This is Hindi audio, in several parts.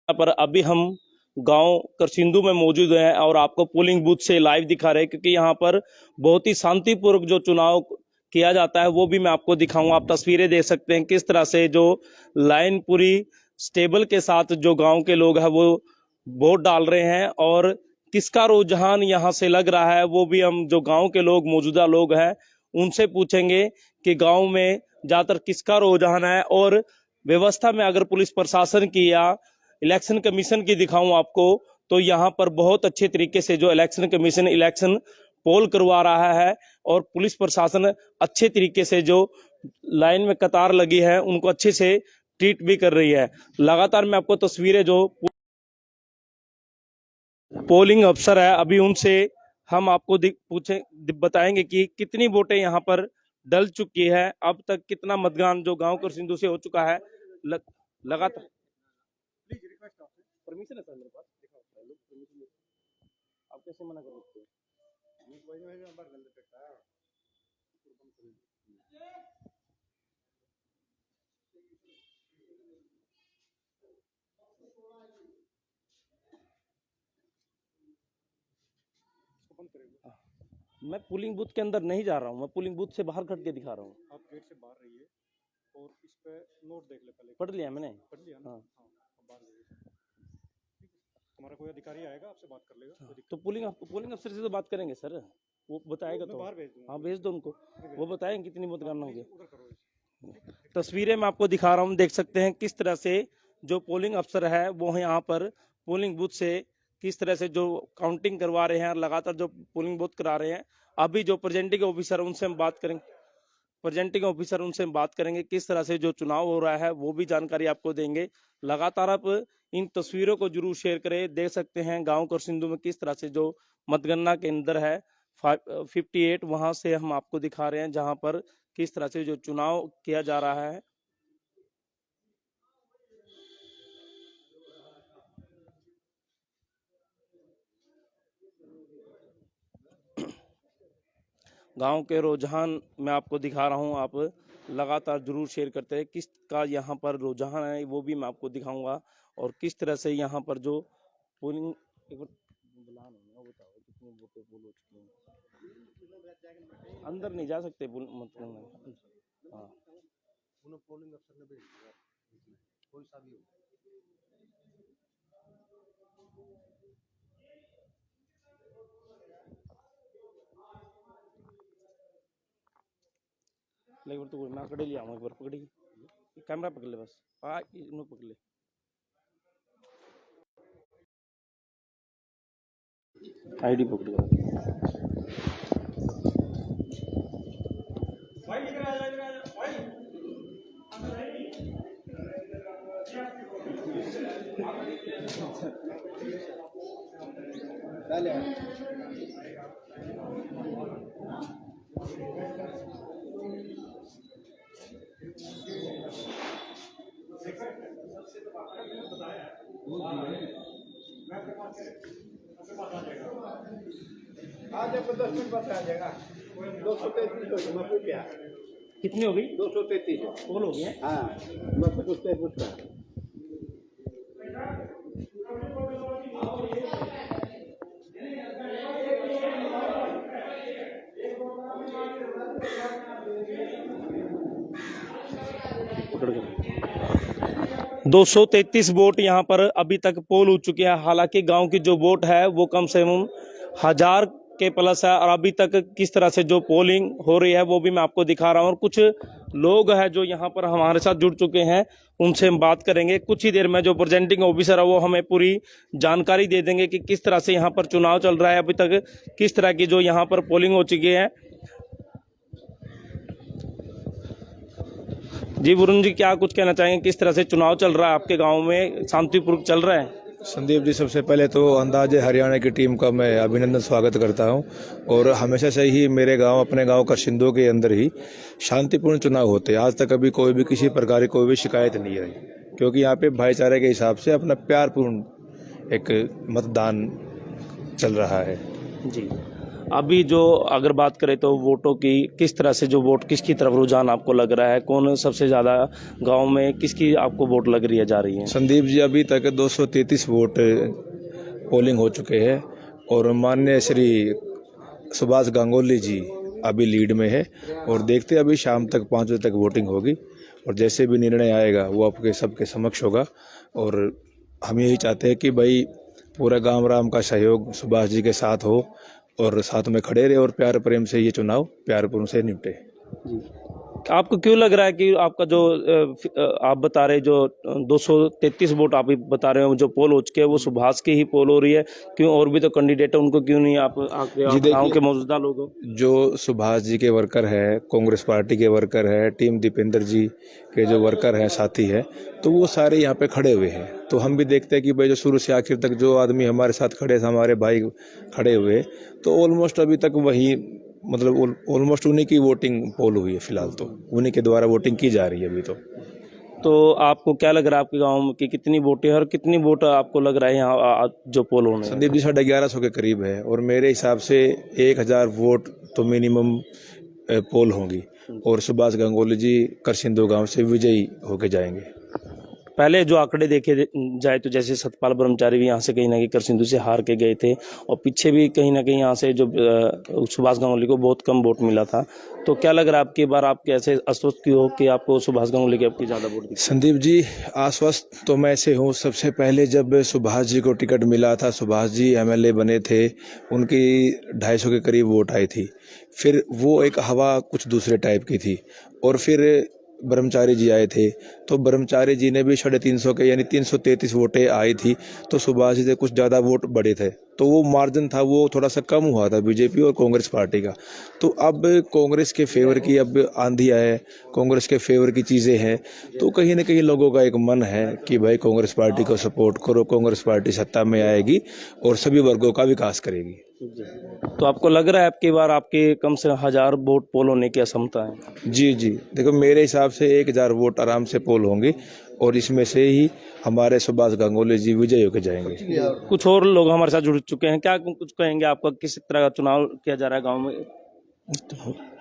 यहाँ पर अभी हम गांव करसिंधु में मौजूद हैं और आपको पोलिंग बूथ से लाइव दिखा रहे हैं, क्योंकि यहाँ पर बहुत ही शांतिपूर्वक जो चुनाव किया जाता है वो भी मैं आपको दिखाऊंगा। आप तस्वीरें देख सकते हैं किस तरह से जो लाइन पूरी स्टेबल के साथ जो गांव के लोग हैं वो वोट डाल रहे हैं, और किसका रुझान यहाँ से लग रहा है वो भी हम जो गांव के लोग मौजूदा लोग हैं उनसे पूछेंगे कि गांव में ज्यादातर किसका रुझान है। और व्यवस्था में अगर पुलिस प्रशासन की या इलेक्शन कमीशन की दिखाऊं आपको, तो यहाँ पर बहुत अच्छे तरीके से जो इलेक्शन कमीशन इलेक्शन पोल करवा रहा है और पुलिस प्रशासन अच्छे तरीके से जो लाइन में कतार लगी है उनको अच्छे से ट्रीट भी कर रही है। लगातार मैं आपको तस्वीरें जो पोलिंग अफसर है अभी उनसे हम आपको बताएंगे कि कितनी वोटें यहाँ पर डल चुकी है, अब तक कितना मतदान जो गांव करसिंधु से हो चुका है। लगातार परमिशन है सर मेरे पास, आप कैसे मना कर सकते हैं? मैं पोलिंग बूथ के अंदर नहीं जा रहा हूँ, मैं पोलिंग बूथ से बाहर खड़ के दिखा रहा हूँ। आप गेट से बाहर रहिए और इस पे नोट देख ले पहले। पढ़ लिया मैंने। पढ़ लिया ना? हाँ। बाहर रहिए। हमारा कोई अधिकारी आएगा आपसे बात कर लेगा। हाँ, तो पोलिंग अफसर से तो बात करेंगे सर, वो बताएगा। तो बाहर भेज दूंगा। हाँ भेज दो उनको, वो बताएंगे कितनी मतदान होंगे। तस्वीरें मैं आपको दिखा रहा हूँ, देख सकते हैं किस तरह से जो पोलिंग अफसर है वो यहाँ पर पोलिंग बूथ से किस तरह से जो काउंटिंग करवा रहे हैं, लगातार जो पोलिंग बूथ करा रहे हैं। अभी जो प्रेजेंटिंग ऑफिसर उनसे हम बात करेंगे, किस तरह से जो चुनाव हो रहा है वो भी जानकारी आपको देंगे। लगातार आप इन तस्वीरों को जरूर शेयर करें। देख सकते हैं गांव करसिंधु में किस तरह से जो मतगणना केंद्र है 58 वहां से हम आपको दिखा रहे हैं, जहां पर किस तरह से जो चुनाव किया जा रहा है। गांव के रुझान मैं आपको दिखा रहा हूं, आप लगातार जरूर शेयर करते हैं किसका यहाँ पर रुझान है वो भी मैं आपको दिखाऊंगा, और किस तरह से यहाँ पर जो पोलिंग अंदर नहीं जा सकते मतलब। हाँ पोलिंग अफसर ने भेज दिया कोई सा भी हो। लेकिन तो मैं पकड़ लिया हूँ, एक बार पकड़ी कैमरा पकड़ ले बस, इन्हों पकड़ ले। आईडी पकड़ ले। कितनी हो गई? 233 बोल हो गई है। हाँ मैं पूछता पकड़ कर 233 वोट यहाँ पर अभी तक पोल हो चुके हैं। हालांकि गांव की जो वोट है वो कम से कम 1000 के प्लस है, और अभी तक किस तरह से जो पोलिंग हो रही है वो भी मैं आपको दिखा रहा हूँ। और कुछ लोग हैं जो यहाँ पर हमारे साथ जुड़ चुके हैं, उनसे हम बात करेंगे कुछ ही देर में। जो प्रेजेंटिंग ऑफिसर है वो हमें पूरी जानकारी दे देंगे कि किस तरह से यहाँ पर चुनाव चल रहा है, अभी तक किस तरह की जो यहाँ पर पोलिंग हो चुकी है। जी वरुण जी, क्या कुछ कहना चाहेंगे, किस तरह से चुनाव चल रहा है आपके गांव में, शांतिपूर्वक चल रहा है? संदीप जी, सबसे पहले तो अंदाजे हरियाणा की टीम का मैं अभिनंदन स्वागत करता हूं, और हमेशा से ही मेरे गांव, अपने गांव करसिंधु के अंदर ही शांतिपूर्ण चुनाव होते हैं। आज तक कभी कोई भी किसी प्रकार की कोई भी शिकायत नहीं रही, क्योंकि यहाँ पे भाईचारे के हिसाब से अपना प्यारपूर्ण एक मतदान चल रहा है। जी अभी जो अगर बात करें तो वोटों की, किस तरह से जो वोट किसकी तरफ रुझान आपको लग रहा है, कौन सबसे ज़्यादा गांव में किसकी आपको वोट लग रही है, जा रही है? संदीप जी, अभी तक 233 वोट पोलिंग हो चुके हैं और माननीय श्री सुभाष गांगुली जी अभी लीड में है और देखते हैं अभी शाम तक 5 बजे तक वोटिंग होगी और जैसे भी निर्णय आएगा वो आपके सबके समक्ष होगा। और हम यही चाहते हैं कि भाई पूरा गांव राम का सहयोग सुभाष जी के साथ हो और साथ में खड़े रहे और प्यार प्रेम से ये चुनाव प्यार प्रेम से निपटे। आपको क्यों लग रहा है कि आपका जो आप बता रहे जो 233 वोट आप बता रहे हो जो पोल हो चुके हैं वो सुभाष की ही पोल हो रही है? क्यों और भी तो कैंडिडेट है, उनको क्यों नहीं आप गाँव के मौजूदा लोग हो? जो सुभाष जी के वर्कर है, कांग्रेस पार्टी के वर्कर है, टीम दीपेंद्र जी के जो वर्कर हैं, साथी हैं, तो वो सारे यहाँ पे खड़े हुए हैं। तो हम भी देखते हैं कि भाई जो शुरू से आखिर तक जो आदमी हमारे साथ खड़े थे, हमारे भाई खड़े हुए, तो ऑलमोस्ट अभी तक वही मतलब ऑलमोस्ट उन्हीं की वोटिंग पोल हुई है फिलहाल, तो उन्हीं के द्वारा वोटिंग की जा रही है अभी। तो आपको क्या लग रहा है आपके गांव की कितनी वोटें हैं और कितनी वोट आपको लग रहा है यहाँ जो पोल होने हैं? संदीप जी 1150 के करीब है और मेरे हिसाब से 1000 वोट तो मिनिमम पोल होंगी और सुभाष गांगुली जी करसिंदो गांव से विजयी होके जाएंगे। पहले जो आंकड़े देखे जाए तो जैसे सतपाल ब्रह्मचारी भी यहाँ से कहीं ना कहीं करसिंधु से हार के गए थे और पीछे भी कहीं ना कहीं यहाँ से जो सुभाष गांगुली को बहुत कम वोट मिला था, तो क्या लग रहा है आपकी बार आप कैसे आश्वस्त क्यों हो कि आपको सुभाष गांगुली की आपकी ज़्यादा वोट? संदीप जी आश्वस्त तो मैं से हूँ। सबसे पहले जब सुभाष जी को टिकट मिला था, सुभाष जी एमएलए बने थे, उनकी 250 के करीब वोट आई थी। फिर वो एक हवा कुछ दूसरे टाइप की थी और फिर ब्रह्मचारी जी आए थे तो ब्रह्मचारी जी ने भी 350 के यानी 333 वोटें आई थी, तो सुभाष जी से कुछ ज़्यादा वोट बढ़े थे, तो वो मार्जिन था वो थोड़ा सा कम हुआ था बीजेपी और कांग्रेस पार्टी का। तो अब कांग्रेस के फेवर की अब आंधी आए, कांग्रेस के फेवर की चीज़ें हैं, तो कहीं ना कहीं लोगों का एक मन है कि भाई कांग्रेस पार्टी को सपोर्ट करो, कांग्रेस पार्टी सत्ता में आएगी और सभी वर्गों का विकास करेगी। तो आपको लग रहा है आपकी बार आपके कम से 1000 वोट पोल होने की क्षमता है? जी जी, देखो मेरे हिसाब से 1000 वोट आराम से पोल होंगे और इसमें से ही हमारे सुभाष गांगुली जी विजयी होकर जाएंगे। कुछ और लोग हमारे साथ जुड़ चुके हैं, क्या कुछ कहेंगे? आपका किस तरह का चुनाव किया जा रहा है गांव में?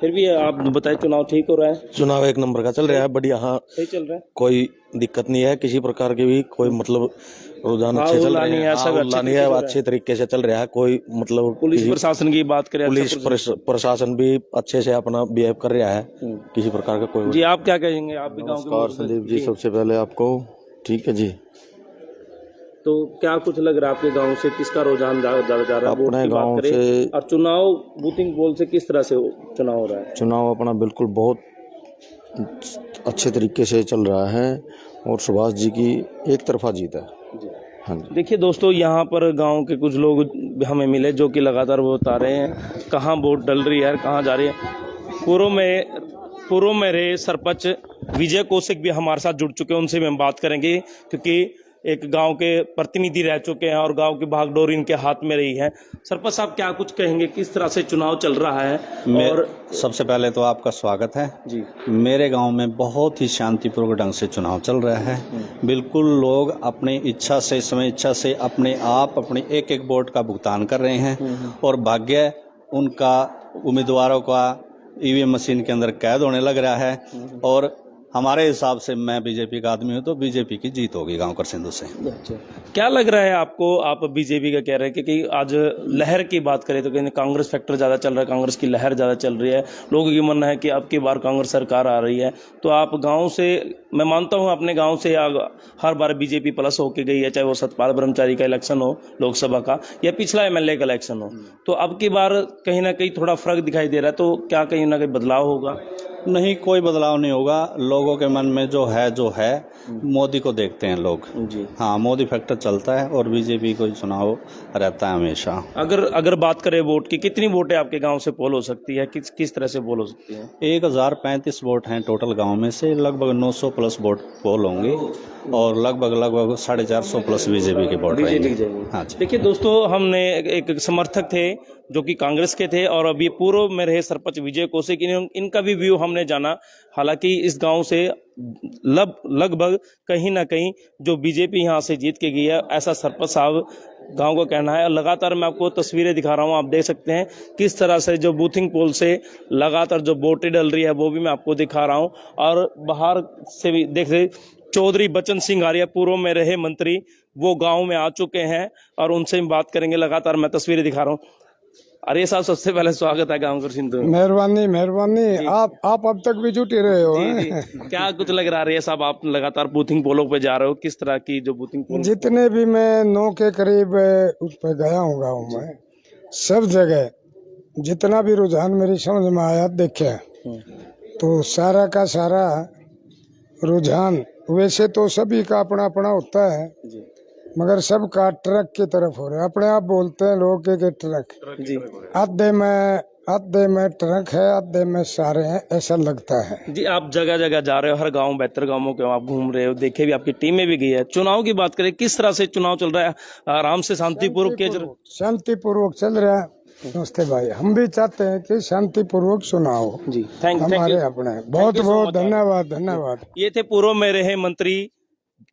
फिर भी आप बताइए, चुनाव ठीक हो रहा है? चुनाव एक नंबर का चल रहा है, बढ़िया। हाँ, सही चल रहा है, कोई दिक्कत नहीं है किसी प्रकार की भी, कोई मतलब रुझान अच्छे चल रहे हैं, अच्छे तरीके से चल रहा है। कोई मतलब पुलिस प्रशासन की बात करें, पुलिस प्रशासन भी अच्छे से अपना बिहेव कर रहा है, किसी प्रकार का कोई। जी आप क्या कहेंगे? आप भी गाँव के? संदीप जी सबसे पहले आपको ठीक है जी। तो क्या कुछ लग रहा है आपके गांव से किसका रुझान ज्यादा जा रहा है? अपने गांव से। और चुनाव बूथिंग पोल से किस तरह से चुनाव हो रहा है? चुनाव अपना बिल्कुल बहुत अच्छे तरीके से चल रहा है और सुभाष जी की एक तरफा जीत है। हाँ जी। देखिए दोस्तों, यहाँ पर गांव के कुछ लोग हमें मिले जो कि लगातार वो बता रहे हैं कहाँ वोट डल रही है, कहाँ जा रही है। पूर्व में रहे सरपंच विजय कौशिक भी हमारे साथ जुड़ चुके हैं, उनसे भी हम बात करेंगे क्योंकि एक गांव के प्रतिनिधि रह चुके हैं और गांव की भागडोर इनके हाथ में रही है। सरपंच साहब क्या कुछ कहेंगे, किस तरह से चुनाव चल रहा है? और सबसे पहले तो आपका स्वागत है जी। मेरे गांव में बहुत ही शांतिपूर्वक ढंग से चुनाव चल रहा है। बिल्कुल लोग अपनी इच्छा से, समय इच्छा से अपने आप अपनी एक एक वोट का भुगतान कर रहे हैं और भाग्य उनका उम्मीदवारों का ईवीएम मशीन के अंदर कैद होने लग रहा है। और हमारे हिसाब से, मैं बीजेपी का आदमी हूँ, तो बीजेपी की जीत होगी गांव करसिंधु से। क्या लग रहा है आपको? आप बीजेपी का कह रहे हैं कि आज लहर की बात करें तो कहीं कांग्रेस फैक्टर ज़्यादा चल रहा है, कांग्रेस की लहर ज़्यादा चल रही है, लोगों की मानना है कि अब की बार कांग्रेस सरकार आ रही है। तो आप गांव से, मैं मानता हूं अपने गांव से हर बार बीजेपी प्लस होके गई है, चाहे वो सतपाल ब्रह्मचारी का इलेक्शन हो लोकसभा का या पिछला एमएलए का इलेक्शन हो। तो अब की बार कहीं ना कहीं थोड़ा फर्क दिखाई दे रहा है, तो क्या कहीं ना कहीं बदलाव होगा? नहीं, कोई बदलाव नहीं होगा। लोगों के मन में जो है मोदी को देखते हैं लोग जी। हाँ, मोदी फैक्टर चलता है और बीजेपी को चुनाव रहता है हमेशा। अगर बात करें वोट की, कितनी वोटें आपके गांव से पोल हो सकती है, किस तरह से पोल हो सकती है? 1035 वोट हैं टोटल गांव में से, लगभग 900 प्लस वोट पोल होंगे और लगभग 450 प्लस बीजेपी के वोट रहेंगे। हाँ जी। देखिए दोस्तों, हमने एक समर्थक थे जो कि कांग्रेस के थे और अभी पूर्व में रहे सरपंच विजय कौशिक, इनका भी व्यू हमने जाना। हालांकि इस गांव से लगभग कहीं ना कहीं जो बीजेपी यहां से जीत के गई है, ऐसा सरपंच साहब गांव का कहना है। लगातार मैं आपको तस्वीरें दिखा रहा हूं, आप देख सकते हैं किस तरह से जो बूथिंग पोल से लगातार जो वोटें डल रही है वो भी मैं आपको दिखा रहा हूं। और बाहर से भी देख रहे, चौधरी बचन सिंह आर्य पूर्व में रहे मंत्री, वो गांव में आ चुके हैं और उनसे हम बात करेंगे। लगातार मैं तस्वीरें दिखा रहा हूँ। आर्य साहब, सबसे पहले स्वागत है गांव कर सिंधु। मेहरबानी मेहरबानी। आप अब तक भी जुटे रहे हो। जी, क्या कुछ लग रहा है आर्य साहब, आप लगातार बूथिंग पोलों पे जा रहे हो, किस तरह की जो बूथिंग पोल? जितने भी मैं 9 के करीब उस पर गया हूँ गाँव में, सब जगह जितना भी रुझान मेरी समझ में आया देखे, तो सारा का सारा रुझान, वैसे तो सभी का अपना अपना होता है, मगर सबका ट्रक की तरफ हो रहा है। अपने आप बोलते हैं लोग के ट्रक जी आधे में ट्रक है, आधे में सारे हैं, ऐसा लगता है। जी, आप जगह जगह जा रहे हो, हर गांव, बेहतर गांवों के आप घूम रहे हो, देखे भी, आपकी टीमें भी गई है। चुनाव की बात करें, किस तरह से चुनाव चल रहा है? आराम से शांतिपूर्वक शांतिपूर्वक चल रहा है। नमस्ते भाई, हम भी चाहते हैं कि शांतिपूर्वक चुनाव हो। जी, थैंक हमारे यू। अपने बहुत बहुत धन्यवाद धन्यवाद। ये थे पूर्व में रहे मंत्री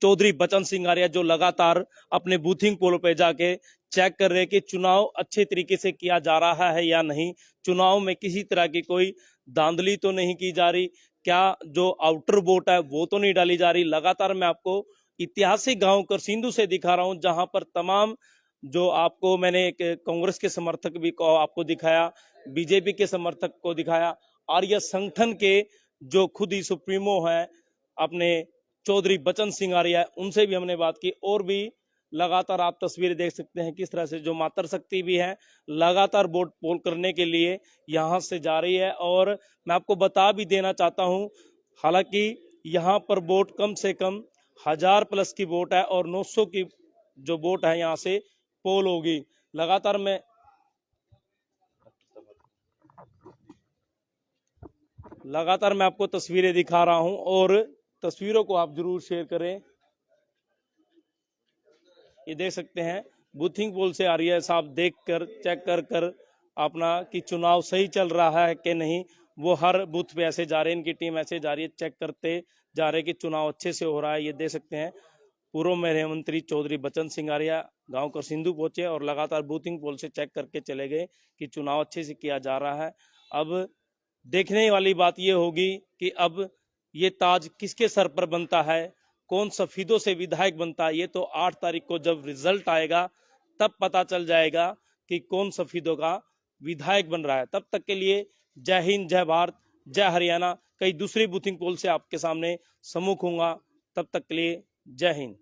चौधरी बचन सिंह आर्य, जो लगातार अपने बूथिंग पोल पे जाके चेक कर रहे हैं कि चुनाव अच्छे तरीके से किया जा रहा है या नहीं, चुनाव में किसी तरह की कोई धांधली तो नहीं की जा रही, क्या जो आउटर वोट है वो तो नहीं डाली जा रही। लगातार मैं आपको ऐतिहासिक गांव करसिंधु से दिखा रहा हूं, जहां पर तमाम जो आपको मैंने एक कांग्रेस के समर्थक भी को आपको दिखाया, बीजेपी के समर्थक को दिखाया, आर्य संगठन के जो खुद ही सुप्रीमो है अपने चौधरी बचन सिंह आर्य, उनसे भी हमने बात की। और भी लगातार आप तस्वीरें देख सकते हैं किस तरह से जो मातृशक्ति भी है लगातार वोट पोल करने के लिए यहां से जा रही है। और मैं आपको बता भी देना चाहता हूं, हालांकि यहां पर वोट कम से कम 1000+ की वोट है और 900 की जो वोट है यहां से पोल होगी। लगातार मैं आपको तस्वीरें दिखा रहा हूं और तस्वीरों को आप जरूर शेयर करें। ये देख सकते हैं बूथिंग पोल से आर्य साहब देख कर चेक कर अपना कि चुनाव सही चल रहा है कि नहीं, वो हर बूथ पे ऐसे जा रहे हैं, इनकी टीम ऐसे जा रही है, चेक करते जा रहे हैं कि चुनाव अच्छे से हो रहा है। ये देख सकते हैं पूर्व में रहे मंत्री चौधरी बचन सिंह आर्य गांव करसिंधु पहुंचे और लगातार बूथिंग पोल से चेक करके चले गए कि चुनाव अच्छे से किया जा रहा है। अब देखने वाली बात ये होगी कि अब ये ताज किसके सर पर बनता है, कौन सफीदों से विधायक बनता है। ये तो 8 तारीख को जब रिजल्ट आएगा तब पता चल जाएगा कि कौन सफीदों का विधायक बन रहा है। तब तक के लिए जय हिंद, जय भारत, जय हरियाणा। कई दूसरी बूथिंग पोल से आपके सामने सम्मुख होऊंगा, तब तक के लिए जय हिंद।